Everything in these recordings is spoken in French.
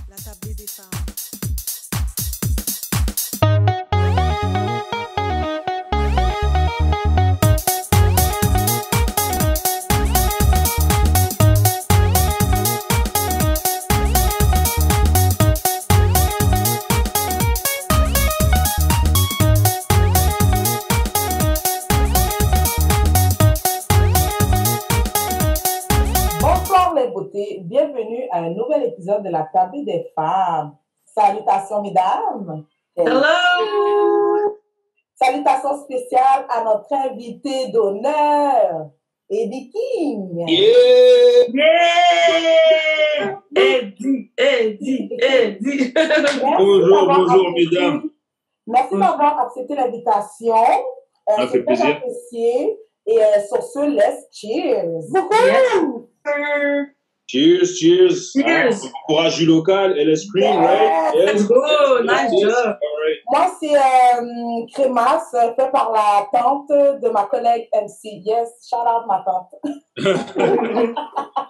La table des femmes. Bonsoir les beautés, bienvenue à un nouvel épisode de la table des femmes. Salutations mesdames. Hello! Salutations spéciales à notre invité d'honneur, Eddie King. Yeah! Eddie! Bonjour mesdames. Merci d'avoir accepté l'invitation. Ça fait plaisir. Apprécié. Et sur ce, let's cheers. Cheers. Cheers. Courage du local, LS Cream, right? Let's go, nice job. All right. Moi, c'est crémasse fait par la tante de ma collègue MC. Yes, shout out ma tante.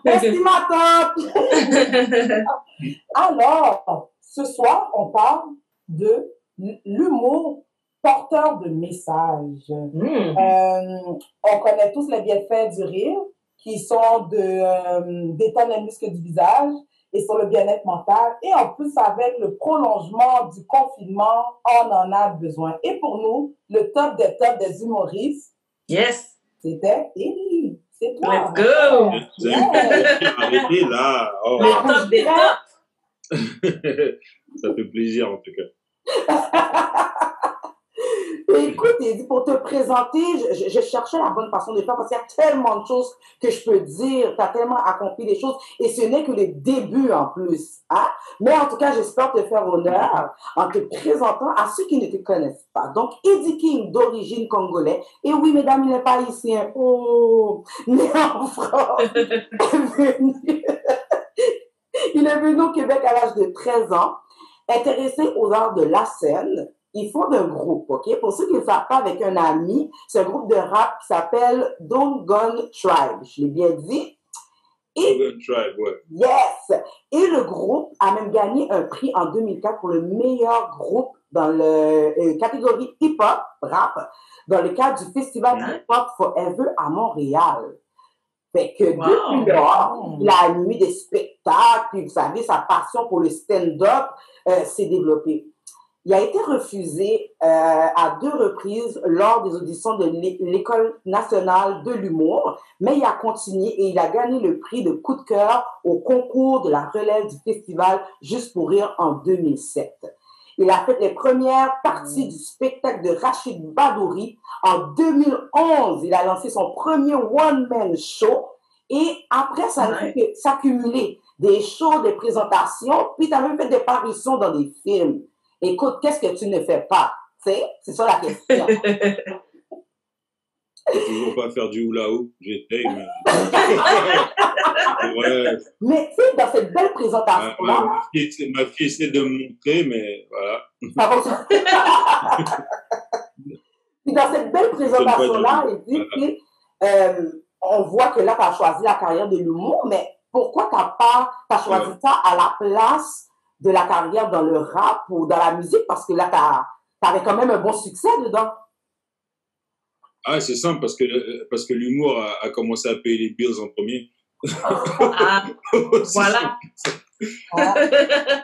Merci ma tante. Alors, ce soir, on parle de l'humour porteur de messages. On connaît tous les bienfaits du rire qui sont d'étendre les muscles du visage et sur le bien-être mental. Et en plus, avec le prolongement du confinement, on en a besoin. Et pour nous, le top des humoristes, Yes. c'était Eddie. C'est toi. Let's go. Vous avez arrêté là. Oh. Le top des tops. Ça fait plaisir en tout cas. Et écoute, Eddie, pour te présenter, je cherchais la bonne façon de faire parce qu'il y a tellement de choses que je peux dire. Tu as tellement accompli des choses et ce n'est que les débuts en plus. Hein? Mais en tout cas, j'espère te faire honneur en te présentant à ceux qui ne te connaissent pas. Donc, Eddie King, d'origine congolais. Et oui, mesdames, il n'est pas haïtien. Oh, né en France. Il est venu au Québec à l'âge de 13 ans, intéressé aux arts de la scène. Ils font un groupe, OK? Pour ceux qui ne savent pas, avec un ami, c'est un groupe de rap qui s'appelle Don't Gun Tribe. Je l'ai bien dit. Et, Tribe, ouais. yes! Et le groupe a même gagné un prix en 2004 pour le meilleur groupe dans la catégorie hip-hop, rap, dans le cadre du festival hip-hop Forever à Montréal. Fait que depuis lors, il a animé des spectacles, puis vous savez, sa passion pour le stand-up s'est développée. Il a été refusé à 2 reprises lors des auditions de l'École nationale de l'humour, mais il a continué et il a gagné le prix de coup de cœur au concours de la relève du festival Juste pour rire en 2007. Il a fait les premières parties du spectacle de Rachid Badouri en 2011. Il a lancé son premier one-man show et après, ça a fait que s'accumuler des shows, des présentations, puis tu as même fait des apparitions dans des films. Écoute, qu'est-ce que tu ne fais pas? C'est ça la question. Je peux toujours pas faire du hula-hoop. J'essaye, mais... ouais. Mais tu sais, dans cette belle présentation-là... Ma fille essaie de me montrer, mais voilà. Puis dans cette belle présentation-là, on voit que là, tu as choisi la carrière de l'humour, mais pourquoi tu as choisi ça à la place de la carrière dans le rap ou dans la musique? Parce que là, tu avais quand même un bon succès dedans. Ah, c'est simple, parce que l'humour a commencé à payer les bills en premier. Voilà.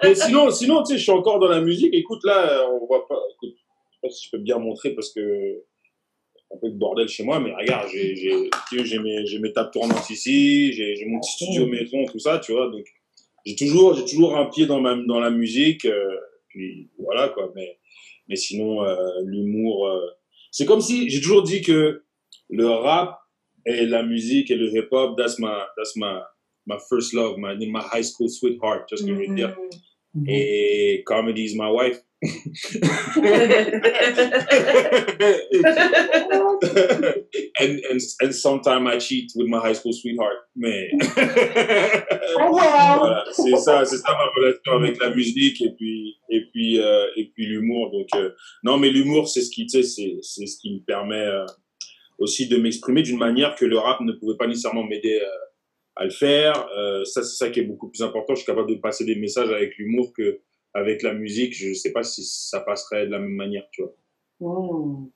Mais sinon, tu sais, je suis encore dans la musique. Écoute, là, on voit pas... Écoute, je sais pas si je peux bien montrer parce que un peu de bordel chez moi, mais regarde, j'ai mes tables tournantes ici, j'ai mon petit studio maison, tout ça, tu vois, donc j'ai toujours un pied dans la musique, puis voilà, quoi, mais sinon, l'humour, c'est comme si, j'ai toujours dit que le rap et la musique et le hip-hop, that's my first love, my high school sweetheart, tu vois ce que je veux dire. Et comedy is my wife. and sometimes I cheat with my high school sweetheart. Mais voilà, c'est ça ma relation avec la musique et puis l'humour. Donc non, mais l'humour, c'est ce qui, tu sais, c'est ce qui me permet aussi de m'exprimer d'une manière que le rap ne pouvait pas nécessairement m'aider à le faire. Ça, c'est ça qui est beaucoup plus important. Je suis capable de passer des messages avec l'humour que avec la musique. Je sais pas si ça passerait de la même manière, tu vois. Hmm.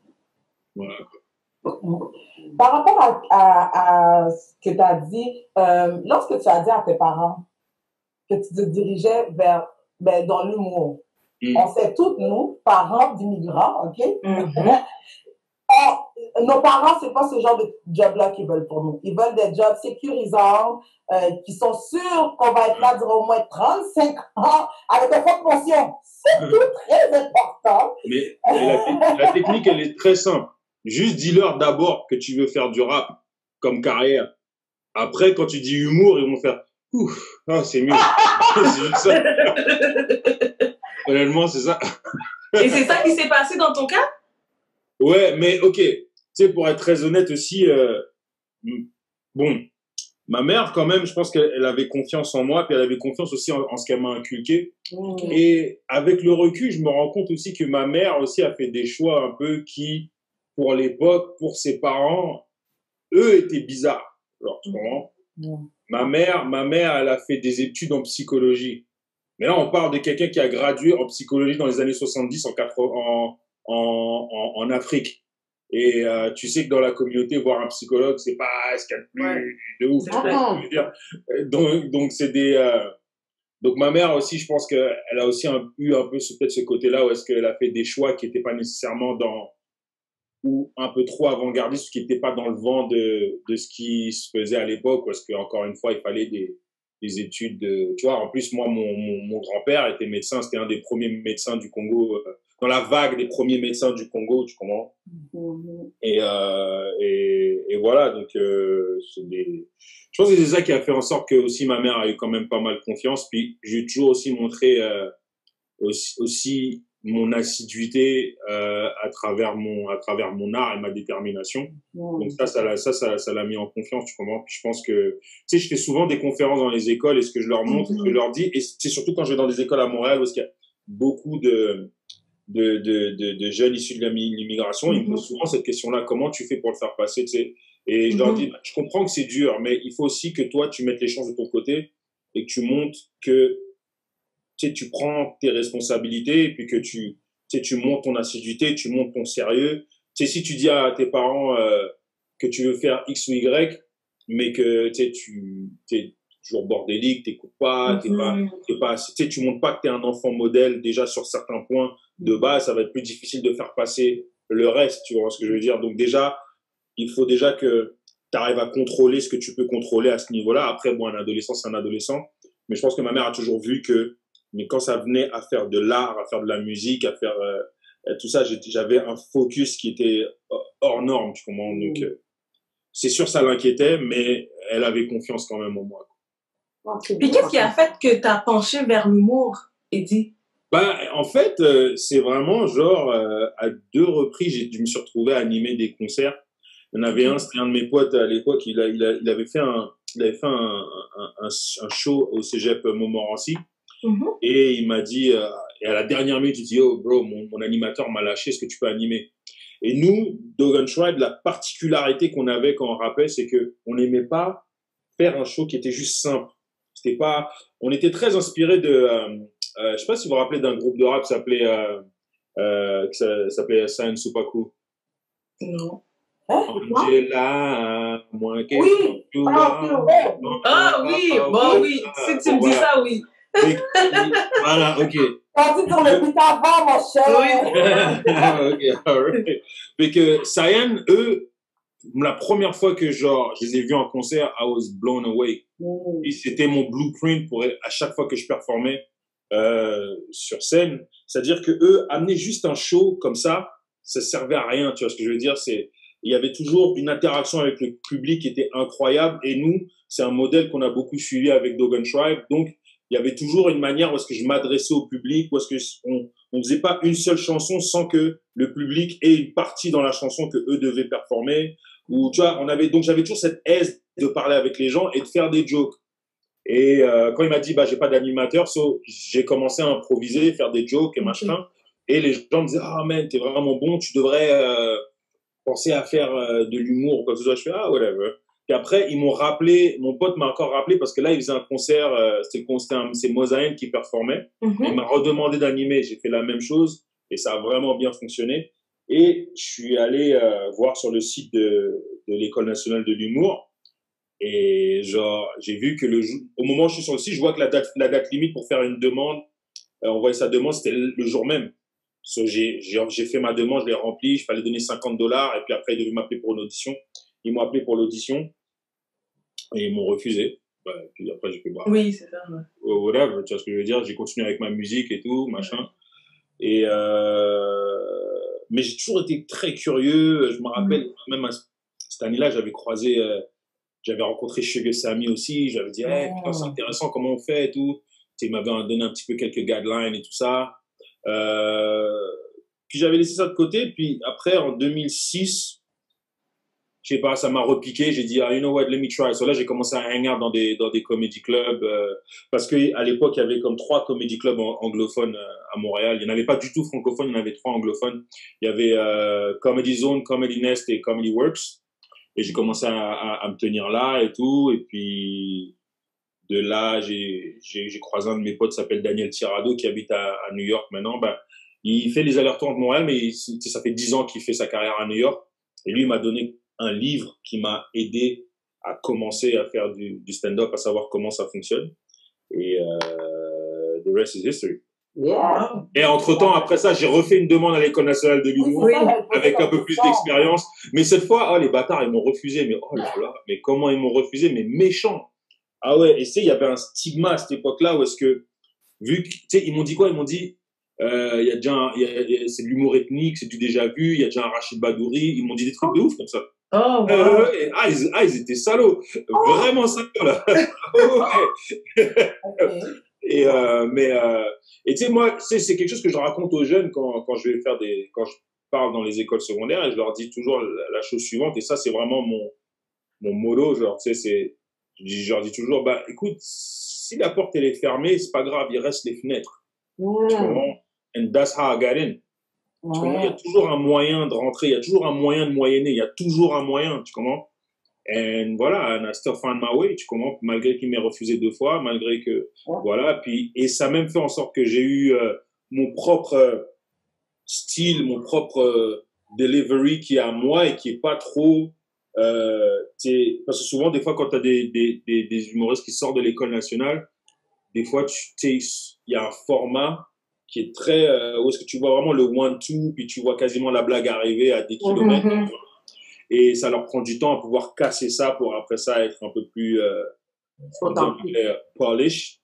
Voilà. Par rapport à ce que tu as dit, lorsque tu as dit à tes parents que tu te dirigeais vers dans l'humour, on sait tous, nous, parents d'immigrants, OK? Nos parents, c'est pas ce genre de job-là qu'ils veulent pour nous. Ils veulent des jobs sécurisants, qui sont sûrs qu'on va être là durant au moins 35 ans avec un fonds de pension. C'est tout très important. Mais la technique, elle est très simple. Juste dis-leur d'abord que tu veux faire du rap comme carrière. Après, quand tu dis humour, ils vont faire ouf, ah, c'est mieux. C'est juste ça. Honnêtement, c'est ça. Et c'est ça qui s'est passé dans ton cas? Ouais, mais ok. Tu sais, pour être très honnête aussi, bon, ma mère, quand même, je pense qu'elle avait confiance en moi, puis elle avait confiance aussi en ce qu'elle m'a inculqué. Et avec le recul, je me rends compte aussi que ma mère aussi a fait des choix un peu qui, pour l'époque, pour ses parents, eux, étaient bizarres. Alors, tu comprends? Ma mère, elle a fait des études en psychologie. Mais là, on parle de quelqu'un qui a gradué en psychologie dans les années 70 en Afrique. Et tu sais que dans la communauté, voir un psychologue, c'est pas ce qu'il y a de plus de ouf. Tu vois ce que je veux dire. Donc c'est des... Donc ma mère aussi, je pense qu'elle a aussi eu un peu peut-être ce côté-là où est-ce qu'elle a fait des choix qui n'étaient pas nécessairement dans... ou un peu trop avant-gardistes, qui n'étaient pas dans le vent de ce qui se faisait à l'époque, parce qu'encore une fois, il fallait des études de... Tu vois, en plus, moi, mon grand-père était médecin, c'était un des premiers médecins du Congo, dans la vague des premiers médecins du Congo, tu comprends? Et voilà, donc je pense que c'est ça qui a fait en sorte que aussi ma mère a eu quand même pas mal confiance, puis j'ai toujours aussi montré aussi mon assiduité à travers mon art et ma détermination. Donc ça l'a mis en confiance, tu comprends? Puis je pense que, tu sais, je fais souvent des conférences dans les écoles et ce que je leur montre, ce que je leur dis, et c'est surtout quand je vais dans des écoles à Montréal, parce qu'il y a beaucoup de jeunes issus de l'immigration, ils me posent souvent cette question-là, comment tu fais pour le faire passer, tu sais? Et je leur dis, je comprends que c'est dur, mais il faut aussi que toi, tu mettes les chances de ton côté et que tu montres que tu sais, tu prends tes responsabilités et puis que tu sais, tu montes ton assiduité, tu montes ton sérieux. Tu sais, si tu dis à tes parents que tu veux faire X ou Y, mais que tu sais, tu es toujours bordélique, t'écoutes pas, tu sais, tu montres pas que tu es un enfant modèle déjà sur certains points de base, ça va être plus difficile de faire passer le reste, tu vois ce que je veux dire. Donc déjà, il faut déjà que tu arrives à contrôler ce que tu peux contrôler à ce niveau-là. Après, bon, un adolescent, c'est un adolescent, mais je pense que ma mère a toujours vu que mais quand ça venait à faire de l'art, à faire de la musique, à faire tout ça, j'avais un focus qui était hors norme, tu comprends? Donc, c'est sûr, ça l'inquiétait, mais elle avait confiance quand même en moi. Puis qu'est-ce qui a fait que tu as penché vers l'humour, Eddie? Bah, en fait, c'est vraiment genre, à 2 reprises, je me suis retrouvé à animer des concerts. Il y en avait un, c'était un de mes potes à l'époque, il avait fait un show au cégep Montmorency. Et il m'a dit, et à la dernière minute, il dit, oh bro, mon animateur m'a lâché, est-ce que tu peux animer? Et nous, Dog and Tribe, la particularité qu'on avait quand on rappait, c'est qu'on n'aimait pas faire un show qui était juste simple. C'était pas, on était très inspiré de, je sais pas si vous vous rappelez d'un groupe de rap qui s'appelait Science Supaku. Non. Angela, moi, oui, bon, oui, si tu me dis ça, oui. Voilà, ok. Parti sur le but avant, mon cher. Ok, alright. Mais que Cyan, eux, la première fois que genre, je les ai vus en concert, I was blown away. Et c'était mon blueprint pour à chaque fois que je performais sur scène. C'est-à-dire que eux, amener juste un show comme ça servait à rien. Tu vois ce que je veux dire? Il y avait toujours une interaction avec le public qui était incroyable. Et nous, c'est un modèle qu'on a beaucoup suivi avec Dog and Tribe. Donc, il y avait toujours une manière où est-ce que je m'adressais au public, où est-ce que on faisait pas une seule chanson sans que le public ait une partie dans la chanson que eux devaient performer. Ou tu vois, donc j'avais toujours cette aise de parler avec les gens et de faire des jokes. Et quand il m'a dit j'ai pas d'animateur, j'ai commencé à improviser, faire des jokes et machin. Et les gens me disaient man, t'es vraiment bon, tu devrais penser à faire de l'humour ou quoi que ce soit. Je fais whatever. Puis après, ils m'ont rappelé, mon pote m'a encore rappelé parce que là, il faisait un concert, c'est Mozaïen qui performait. Il m'a redemandé d'animer, j'ai fait la même chose et ça a vraiment bien fonctionné. Et je suis allé voir sur le site de l'École nationale de l'humour. Et genre, j'ai vu que au moment où je suis sur le site, je vois que la date limite pour faire une demande, envoyer sa demande, c'était le jour même. So, j'ai fait ma demande, je l'ai remplie, il fallait donner $50 et puis après, ils devaient m'appeler pour une audition. Ils m'ont appelé pour l'audition et ils m'ont refusé. Bah, puis après, j'ai fait bah, oui, c'est ça. Ouais. Whatever, tu vois ce que je veux dire. J'ai continué avec ma musique et tout, machin. Et mais j'ai toujours été très curieux. Je me rappelle, même à cette année-là, j'avais rencontré Sugar Sammy aussi. J'avais dit, hey, putain, c'est intéressant comment on fait et tout. Il m'avait donné un petit peu quelques guidelines et tout ça. Puis j'avais laissé ça de côté. Puis après, en 2006, je sais pas, ça m'a repiqué. J'ai dit, ah, you know what, let me try. So là, j'ai commencé à hang out dans des comedy clubs. Parce qu'à l'époque, il y avait comme 3 comedy clubs anglophones à Montréal. Il n'y en avait pas du tout francophones, il y en avait 3 anglophones. Il y avait Comedy Zone, Comedy Nest et Comedy Works. Et j'ai commencé à me tenir là et tout. Et puis, de là, j'ai croisé un de mes potes qui s'appelle Daniel Tirado, qui habite à New York maintenant. Ben, il fait les allers-retours de Montréal, mais ça fait 10 ans qu'il fait sa carrière à New York. Et lui, il m'a donné un livre qui m'a aidé à commencer à faire du stand-up, à savoir comment ça fonctionne. Et the rest is history. Yeah. Et entre-temps, après ça, j'ai refait une demande à l'École nationale de l'humour avec un peu plus d'expérience. Mais cette fois, oh, les bâtards, ils m'ont refusé. Mais oh là là, mais comment ils m'ont refusé? Mais méchant. Ah ouais, et tu sais, il y avait un stigma à cette époque-là où est-ce que, vu que, tu sais, ils m'ont dit quoi? Ils m'ont dit, il y a déjà c'est de l'humour ethnique, c'est du déjà vu, il y a déjà un Rachid Badouri. Ils m'ont dit des trucs de ouf comme ça. Oh, wow. Ils étaient salauds. Vraiment salauds, là. Okay. Et tu sais, moi, c'est quelque chose que je raconte aux jeunes quand je vais faire quand je parle dans les écoles secondaires, et je leur dis toujours la chose suivante, et ça, c'est vraiment mon motto, genre, tu sais, je leur dis toujours, bah, écoute, si la porte, elle est fermée, c'est pas grave, il reste les fenêtres. Tu comprends? And that's how I got in. Tu comprends? Il y a toujours un moyen de rentrer, il y a toujours un moyen de moyenner, il y a toujours un moyen, tu comprends? Et voilà, and I still find my way, tu comprends, malgré qu'il m'ait refusé 2 fois, malgré que, voilà, puis, et ça a même fait en sorte que j'ai eu mon propre style, mon propre delivery qui est à moi et qui est pas trop, parce que souvent, des fois, quand tu as des humoristes qui sortent de l'École nationale, des fois, il y a un format qui est très, où est-ce que tu vois vraiment le one-two, puis tu vois quasiment la blague arriver à des kilomètres. Et ça leur prend du temps à pouvoir casser ça pour après ça être un peu plus polish.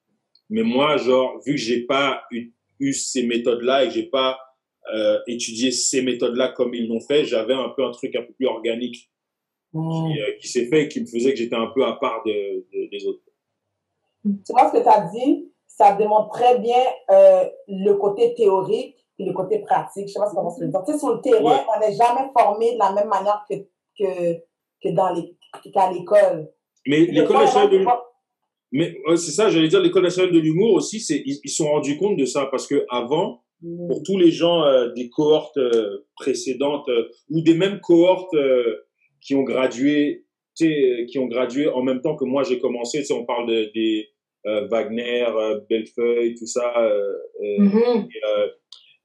Mais moi, genre, vu que j'ai pas eu ces méthodes-là et que j'ai pas étudié ces méthodes-là comme ils l'ont fait, j'avais un peu un truc un peu plus organique qui s'est fait et qui me faisait que j'étais un peu à part des autres. Tu vois ce que tu as dit? Ça démontre très bien le côté théorique et le côté pratique. Je sais pas comment se dire. Tu sais, sur le terrain, on n'est jamais formé de la même manière qu'à l'école. Mais l'École nationale de l'humour, mais c'est ça, j'allais dire, l'École nationale de l'humour aussi, ils se sont rendus compte de ça parce que avant, pour tous les gens des cohortes précédentes ou des mêmes cohortes qui ont gradué, qui ont gradué en même temps que moi j'ai commencé, on parle des Wagner, Bellefeuille, tout ça,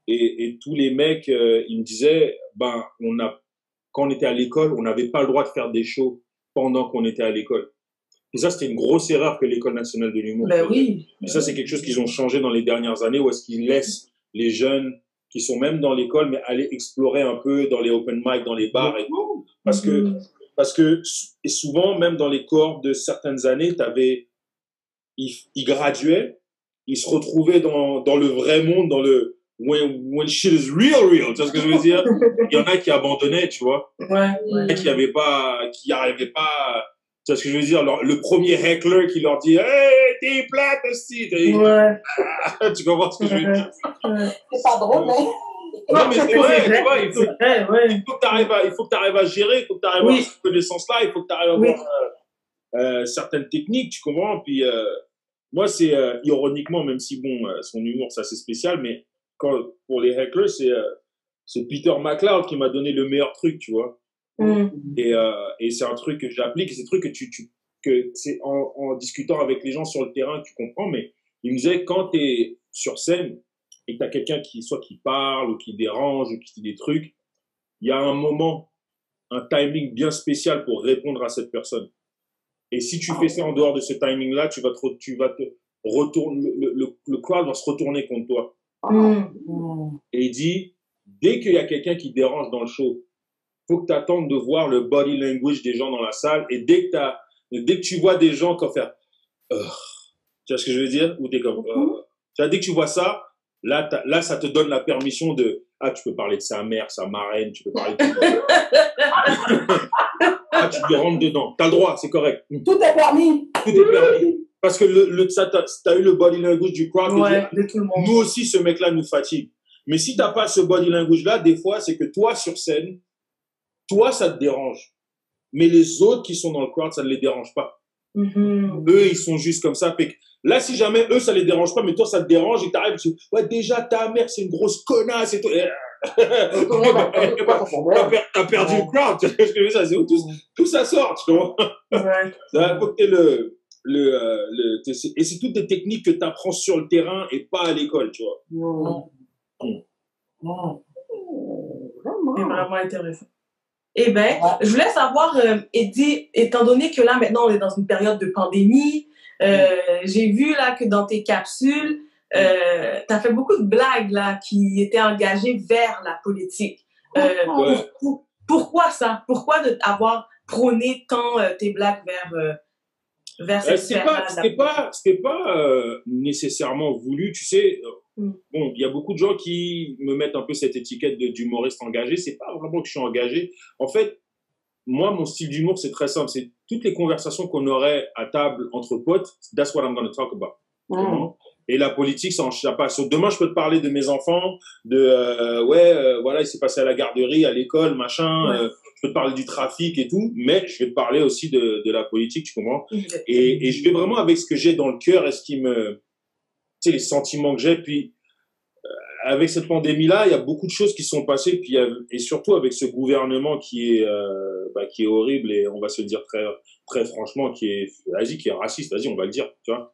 et tous les mecs, ils me disaient, ben, quand on était à l'école, on n'avait pas le droit de faire des shows pendant qu'on était à l'école. Et ça, c'était une grosse erreur que l'École nationale de l'humour. Ben oui. Et ça, c'est quelque chose qu'ils ont changé dans les dernières années, où est-ce qu'ils laissent les jeunes qui sont même dans l'école, mais aller explorer un peu dans les open mic, dans les bars et tout. Parce que et souvent, même dans les cohortes de certaines années, ils graduaient, ils se retrouvaient dans le vrai monde, dans le when shit is real, tu vois ce que je veux dire? Il y en a qui abandonnaient, tu vois. Ouais. Qui arrivaient pas, tu vois ce que je veux dire? Le premier heckler qui leur dit, hey, t'es plate aussi. Ouais. Tu comprends ce que je veux dire? C'est pas drôle, mais. Non, mais c'est vrai, tu vois, il faut que tu arrives à gérer, il faut que tu arrives à avoir cette connaissance-là, il faut que tu arrives à avoir certaines techniques, tu comprends? Puis, moi, c'est ironiquement, même si, bon, son humour, c'est assez spécial, mais pour les hecklers, c'est Peter McLeod qui m'a donné le meilleur truc, tu vois. Et c'est un truc que j'applique, c'est un truc que c'est en discutant avec les gens sur le terrain que tu comprends, mais il me disait, quand tu es sur scène et que tu as quelqu'un qui parle ou qui dérange ou qui dit des trucs, il y a un moment, un timing bien spécial pour répondre à cette personne. Et si tu fais ça en dehors de ce timing-là, tu vas te retourner, le crowd va se retourner contre toi. Et il dit, dès qu'il y a quelqu'un qui dérange dans le show, faut que tu attendes de voir le body language des gens dans la salle. Et dès que tu vois des gens comme faire, tu vois ce que je veux dire? Ou t'es comme, tu vois, dès que tu vois ça, là, ça te donne la permission de, tu peux parler de sa mère, sa marraine, tu peux parler de... tu peux rentrer dedans. T'as le droit, c'est correct. Tout est permis. Tout est permis. Parce que t'as eu le body language du crowd. De tout le monde. Nous aussi, ce mec-là nous fatigue. Mais si t'as pas ce body language-là, des fois, c'est que toi, sur scène, toi, ça te dérange. Mais les autres qui sont dans le crowd, ça ne les dérange pas. Eux, ils sont juste comme ça. Là, si jamais eux, ça les dérange pas, mais toi, ça te dérange et t'arrives, tu dis, ouais, déjà, ta mère, c'est une grosse connasse et tout. T'as perdu le crowd, tu vois ce que je veux dire, tout ça sort, tu vois. Ça faut que t'aies et c'est toutes des techniques que tu apprends sur le terrain et pas à l'école, tu vois. C'est vraiment intéressant. Eh bien, je voulais savoir, Eddie, étant donné que là, maintenant, on est dans une période de pandémie, j'ai vu là que dans tes capsules, tu as fait beaucoup de blagues là, qui étaient engagées vers la politique. Pourquoi ça? Pourquoi avoir prôné tant tes blagues vers cette sphère-là? C'était pas nécessairement voulu, tu sais. Bon, il y a beaucoup de gens qui me mettent un peu cette étiquette d'humoriste engagé. C'est pas vraiment que je suis engagé. En fait, moi, mon style d'humour, c'est très simple. C'est toutes les conversations qu'on aurait à table entre potes. That's what I'm going to talk about. Et la politique, ça en chape pas. Demain, je peux te parler de mes enfants, voilà, il s'est passé à la garderie, à l'école, machin. Je peux te parler du trafic et tout, mais je vais te parler aussi de la politique, tu comprends? Et je vais vraiment avec ce que j'ai dans le cœur et ce qui me, tu sais, les sentiments que j'ai. Puis, avec cette pandémie-là, il y a beaucoup de choses qui sont passées, puis et surtout avec ce gouvernement qui est horrible et on va se le dire très, très franchement, qui est raciste, vas-y, on va le dire, tu vois.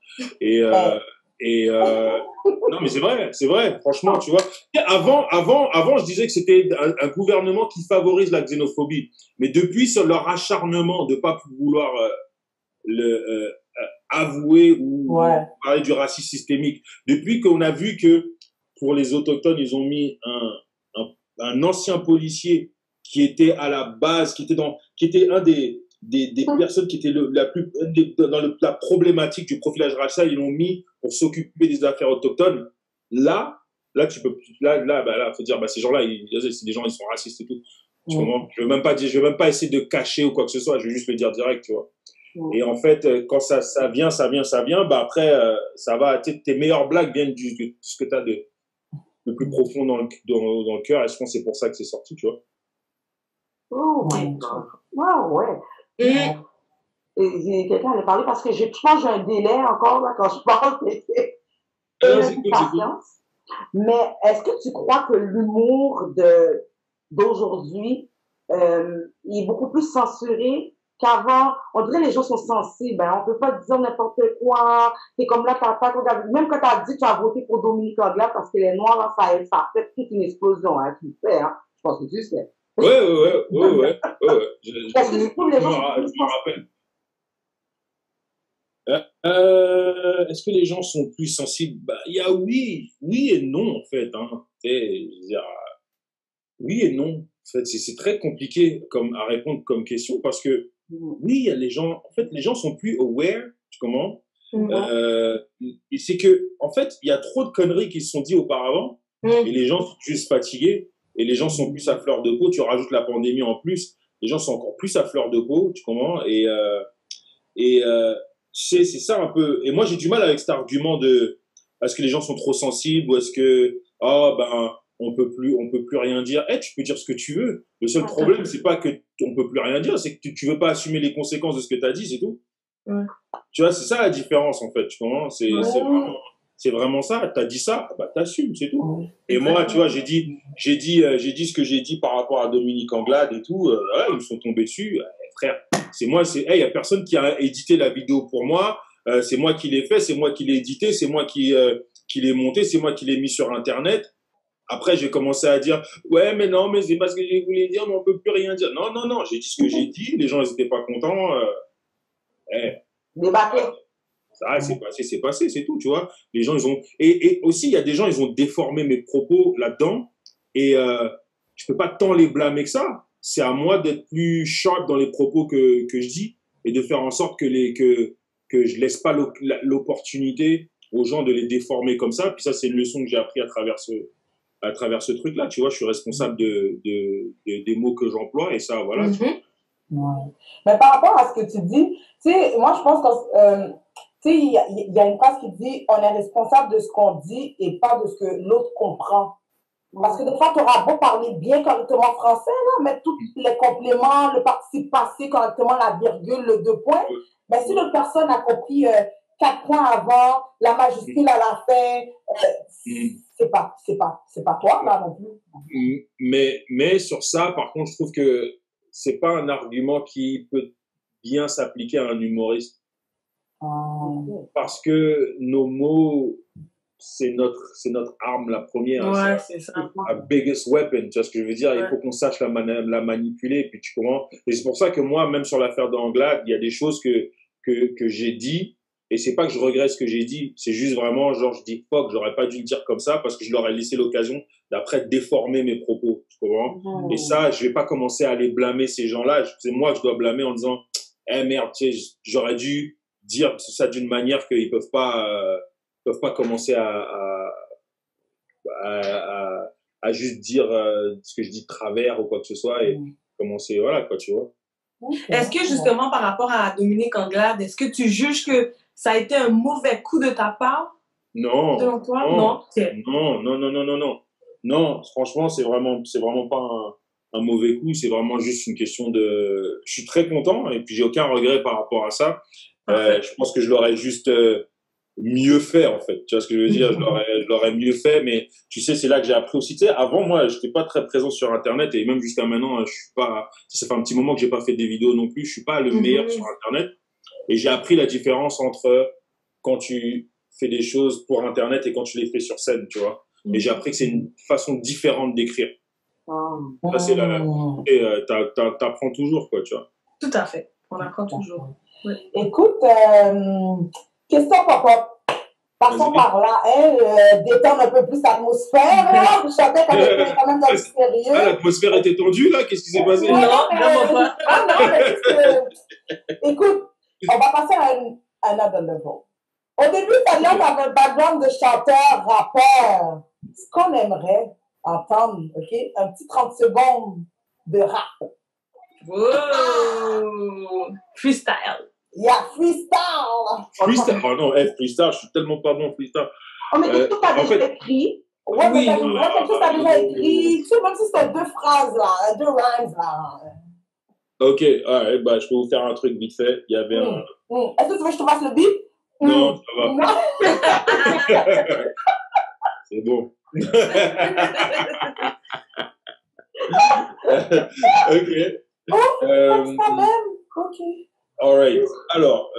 Non, mais c'est vrai, franchement, tu vois. Avant, je disais que c'était un gouvernement qui favorise la xénophobie. Mais depuis leur acharnement de pas vouloir avouer ou parler du racisme systémique, depuis qu'on a vu que pour les autochtones, ils ont mis un ancien policier qui était à la base, qui était un des personnes qui étaient dans la problématique du profilage racial, ils l'ont mis pour s'occuper des affaires autochtones. Là, tu peux, faut dire, ces gens-là, c'est des gens, ils sont racistes et tout. Je veux même pas essayer de cacher ou quoi que ce soit, je vais juste le dire direct, tu vois. Et en fait, quand ça vient, après, ça va, tes meilleures blagues viennent de ce que tu as le plus profond dans le cœur, et je pense que c'est pour ça que c'est sorti, tu vois. Oh my God. Wow, ouais. Et quelqu'un allait parler parce que je pense que j'ai un délai encore là, quand je parle. Mais est-ce que tu crois que l'humour d'aujourd'hui est beaucoup plus censuré qu'avant? On dirait que les gens sont sensibles. On peut pas dire n'importe quoi. C'est comme là, même quand tu as dit que tu as voté pour Dominique Anglade parce que les Noirs, là, ça a fait toute une explosion. Tu le fais, hein? Je pense que tu sais. Ouais. Est-ce que tu trouves les gens je me rappelle. Est-ce que les gens sont plus sensibles? Il y a oui et non, en fait. Hein. Oui et non. En fait, c'est très compliqué à répondre comme question parce que oui, il y a les gens. En fait, les gens sont plus aware. Tu comprends? Et c'est que, en fait, il y a trop de conneries qui se sont dites auparavant et les gens sont juste fatigués et les gens sont plus à fleur de peau. Tu rajoutes la pandémie en plus, les gens sont encore plus à fleur de peau. Tu comprends? C'est ça un peu. Et moi, j'ai du mal avec cet argument de est-ce que les gens sont trop sensibles ou est-ce que on peut plus rien dire. Tu peux dire ce que tu veux. Le seul problème, c'est pas que on peut plus rien dire, c'est que tu veux pas assumer les conséquences de ce que tu as dit, c'est tout. Tu vois, c'est ça la différence en fait. Tu comprends? C'est vraiment. c'est vraiment ça. T'as dit ça, bah t'assumes, c'est tout. Et moi, tu vois, j'ai dit ce que j'ai dit par rapport à Dominique Anglade et tout. Voilà, ils me sont tombés dessus, frère. C'est moi, il y a personne qui a édité la vidéo pour moi. C'est moi qui l'ai fait, c'est moi qui l'ai édité, c'est moi qui l'ai monté, c'est moi qui l'ai mis sur Internet. Après, j'ai commencé à dire, ouais, mais non, mais c'est pas ce que je voulais dire, mais on peut plus rien dire. Non, non, non, j'ai dit ce que j'ai dit, les gens, ils étaient pas contents. Ça, c'est passé, c'est tout, tu vois. Les gens, ils ont, et aussi, il y a des gens, ils ont déformé mes propos là-dedans, et je peux pas tant les blâmer que ça. C'est à moi d'être plus sharp dans les propos que je dis, et de faire en sorte que je laisse pas l'opportunité aux gens de les déformer comme ça. Puis ça, c'est une leçon que j'ai appris à travers ce truc-là, tu vois. Je suis responsable des mots que j'emploie, et ça, voilà. Ouais. Mais par rapport à ce que tu dis, tu sais, moi, je pense que, tu sais, il y a une phrase qui dit, on est responsable de ce qu'on dit et pas de ce que l'autre comprend. Parce que des fois, tu auras beau parler bien correctement français, là, mettre tous les compléments, le participe passé correctement, la virgule, le 2 points, mais si l'autre personne a compris 4 points avant, la majuscule à la fin, c'est pas toi, là, non plus. Mais sur ça, par contre, je trouve que c'est pas un argument qui peut bien s'appliquer à un humoriste. Parce que nos mots, c'est notre arme la première. Ouais, c'est ça. La biggest weapon, tu vois ce que je veux dire? Ouais. Il faut qu'on sache la manipuler, puis tu comprends? Et c'est pour ça que moi, même sur l'affaire d'Anglade, il y a des choses que j'ai dit, et c'est pas que je regrette ce que j'ai dit, c'est juste vraiment, genre, je dis fuck, j'aurais pas dû le dire comme ça, parce que je leur ai laissé l'occasion d'après déformer mes propos, tu comprends? Et ça, je vais pas commencer à aller blâmer ces gens-là, c'est moi que je dois blâmer en disant, merde, tu sais, j'aurais dû dire ça d'une manière qu'ils peuvent pas commencer à juste dire ce que je dis de travers ou quoi que ce soit et commencer, voilà, quoi, tu vois. Est-ce que justement, par rapport à Dominique Anglade, est-ce que tu juges que ça a été un mauvais coup de ta part? Non. Selon toi? Non, franchement, c'est vraiment pas un mauvais coup, c'est vraiment juste une question de... Je suis très content et puis j'ai aucun regret par rapport à ça. Je pense que je l'aurais juste mieux fait, en fait. Tu vois ce que je veux dire? Je l'aurais mieux fait, mais tu sais, c'est là que j'ai appris aussi. Tu sais, avant, moi, j'étais pas très présent sur Internet et même jusqu'à maintenant, je suis pas... Ça fait un petit moment que j'ai pas fait des vidéos non plus. Je suis pas le meilleur sur Internet. Et j'ai appris la différence entre quand tu fais des choses pour Internet et quand tu les fais sur scène, tu vois. Et j'ai appris que c'est une façon différente d'écrire. Ça, c'est et t'apprends toujours, quoi, tu vois. Tout à fait. On apprend toujours. Oui. Écoute, question papa. Passons par là, détendre un peu plus l'atmosphère. Je savais qu'on était quand même dans le sérieux. Ah, l'atmosphère était tendue, là? Qu'est-ce qui s'est passé? Non, vraiment pas. Ah non, mais écoute, on va passer à un autre level. Au début, Fabien avait un background de chanteur, rappeur. Ce qu'on aimerait entendre, OK? Un petit 30 secondes de rap. Wow! Freestyle. Il y a freestyle. Freestyle? Oh non, freestyle, je suis tellement pas bon freestyle. Oh, mais tout a déjà écrit. Ouais, mais quelque chose t'as déjà écrit. Tu sais, même si c'était 2 phrases, là, 2 rhymes, là. Ok, ouais, bah, je peux vous faire un truc vite fait. Il y avait un... Est-ce que tu veux que je te fasse le beat? Non, ça va. C'est bon. Ok. Quand même. Ok. Alright. Alors,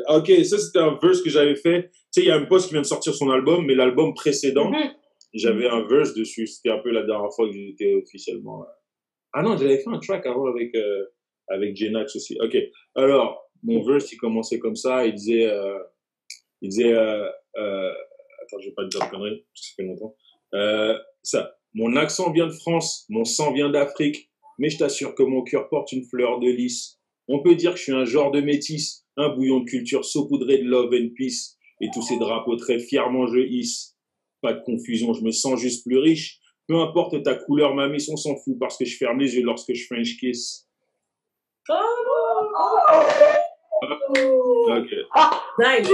ok, ça c'était un verse que j'avais fait. Tu sais, il y a un poste qui vient de sortir son album, mais l'album précédent, j'avais un verse dessus. C'était un peu la dernière fois que j'étais officiellement. Ah non, j'avais fait un track avant avec J-Nax aussi. Ok. Alors, mon verse, il commençait comme ça. Il disait, attends, je vais pas te dire de conneries, parce que ça fait longtemps. Ça. Mon accent vient de France, mon sang vient d'Afrique, mais je t'assure que mon cœur porte une fleur de lys. On peut dire que je suis un genre de métis, un bouillon de culture saupoudré de love and peace, et tous ces drapeaux très fièrement je hisse. Pas de confusion, je me sens juste plus riche. Peu importe ta couleur, ma mission s'en fout, parce que je ferme les yeux lorsque je French kiss. Ok. Nice.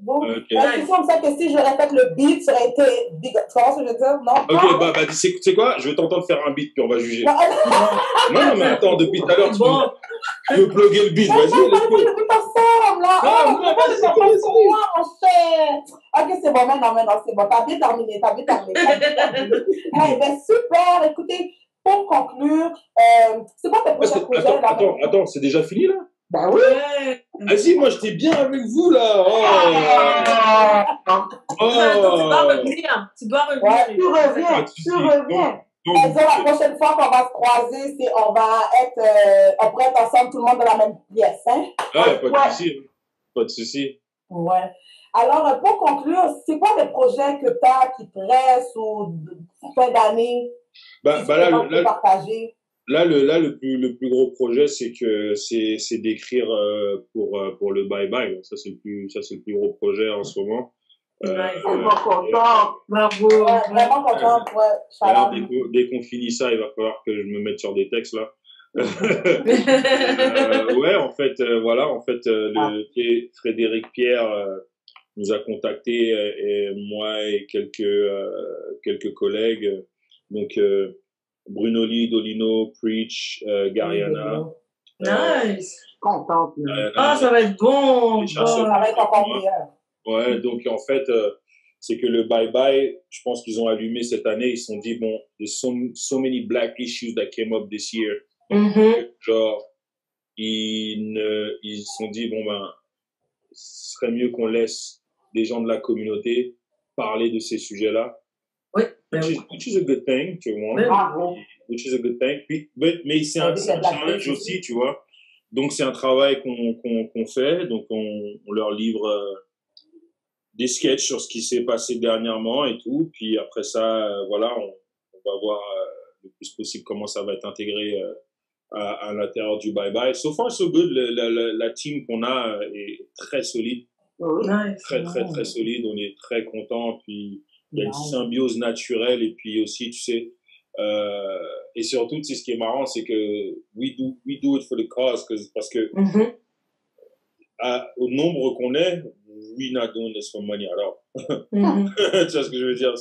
Bon. C'est comme ça que si j'aurais fait le beat, ça aurait été big. Tu vois ce que je veux dire? Non? Ok, bah, c'est quoi? Je vais t'entendre faire un beat, puis on va juger. Non, mais attends, depuis tout à l'heure, tu veux plugger le beat, vas-y. On va le beat ensemble, là. On va le faire pour moi, mon cher. Ok, c'est bon, maintenant, c'est bon. T'as bien terminé. Eh ben, super. Écoutez, pour conclure, c'est quoi tes projets? Attends, c'est déjà fini, là? Ben oui. Vas-y, moi, j'étais bien avec vous, là. Tu dois revenir. Ouais, tu reviens. La prochaine fois qu'on va se croiser, on pourrait être ensemble, tout le monde dans la même pièce, hein? Pas de souci. Ouais. Alors, pour conclure, c'est quoi les projets que tu as qui te restent ou fin d'année? Là, le plus gros projet, c'est d'écrire pour le Bye Bye. Ça, c'est le plus gros projet en ce moment. Vraiment content. Bravo. Ouais, vraiment content. Dès qu'on finit ça, il va falloir que je me mette sur des textes, là. Frédéric Pierre nous a contactés, et moi et quelques collègues. Donc, Bruno Lee, Dolino, Preach, Gariana. Nice. Contente. Ça va être bon. Ça va être encore meilleur. Ouais, donc en fait, c'est que le Bye Bye, je pense qu'ils ont allumé cette année, ils se sont dit, bon, there's so many black issues that came up this year. Genre, ils se sont dit, bon ben, ce serait mieux qu'on laisse des gens de la communauté parler de ces sujets-là. Oui. Which is a good thing, tu vois. Which is a good thing. Mais c'est un challenge aussi, tu vois. Donc, c'est un travail qu'on fait. Donc, on leur livre des sketchs sur ce qui s'est passé dernièrement et tout. Puis après ça, voilà, on va voir le plus possible comment ça va être intégré à l'intérieur du Bye Bye. So far, so good. La team qu'on a est très solide. Nice. Très solide. On est très contents. Puis, il y a une symbiose naturelle. Et puis aussi, tu sais, et surtout, tu sais, ce qui est marrant, c'est que we do it for the cause. Parce que au nombre qu'on est, we're not doing this for money at all. Tu vois ce que je veux dire?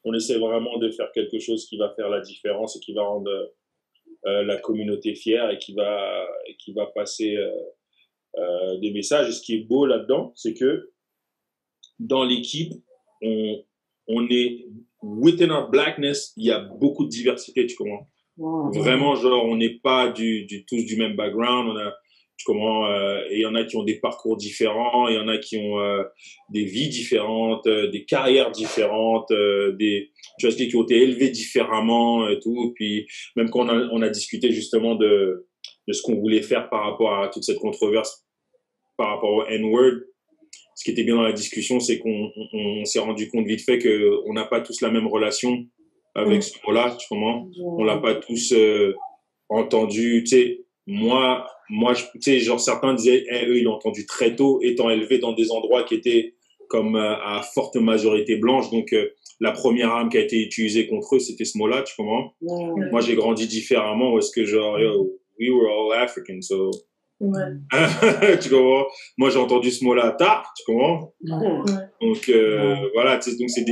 On essaie vraiment de faire quelque chose qui va faire la différence et qui va rendre la communauté fière et qui va passer des messages. Et ce qui est beau là-dedans, c'est que dans l'équipe, on est within our blackness, il y a beaucoup de diversité, tu comprends? Vraiment, genre, on n'est pas tous du même background. Et il y en a qui ont des parcours différents, il y en a qui ont des vies différentes, des carrières différentes, tu vois, qui ont été élevés différemment et tout. Puis même quand on a discuté justement de ce qu'on voulait faire par rapport à toute cette controverse par rapport au N-word, ce qui était bien dans la discussion, c'est qu'on s'est rendu compte vite fait qu'on n'a pas tous la même relation avec ce mot-là, tu comprends? On l'a pas tous entendu, tu sais. Moi, tu sais, genre certains disaient, eux, ils l'ont entendu très tôt, étant élevés dans des endroits qui étaient comme à forte majorité blanche. Donc, la première arme qui a été utilisée contre eux, c'était ce mot-là, tu comprends? Moi, j'ai grandi différemment, où est-ce que genre, we were all African, so... tu comprends? Moi, j'ai entendu ce mot-là tard, tu comprends? Donc, voilà, tu sais, donc c'est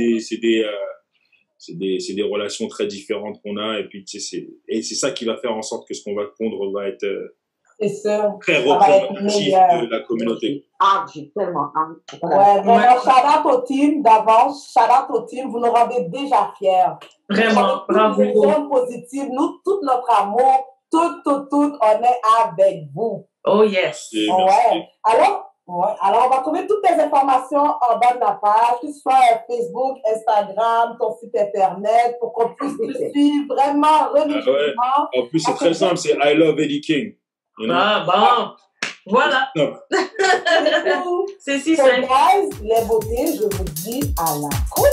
des relations très différentes qu'on a, et puis, tu sais, c'est ça qui va faire en sorte que ce qu'on va pondre va être très représentatif de la communauté. J'ai tellement hâte. Ouais, vraiment, shout-out au team d'avance, shout-out au team, vous nous rendez déjà fiers. Vraiment, bravo. Nous sommes positifs, nous, tout notre amour, tout, on est avec vous. Oh yes. Ouais. Alors, on va trouver toutes les informations en bas de la page, que ce soit Facebook, Instagram, ton site internet, pour qu'on puisse te suivre vraiment religieusement. En plus, c'est très simple, c'est I Love Eddie King. Bon. Voilà. C'est si simple. Guys, les beautés, je vous dis à la prochaine.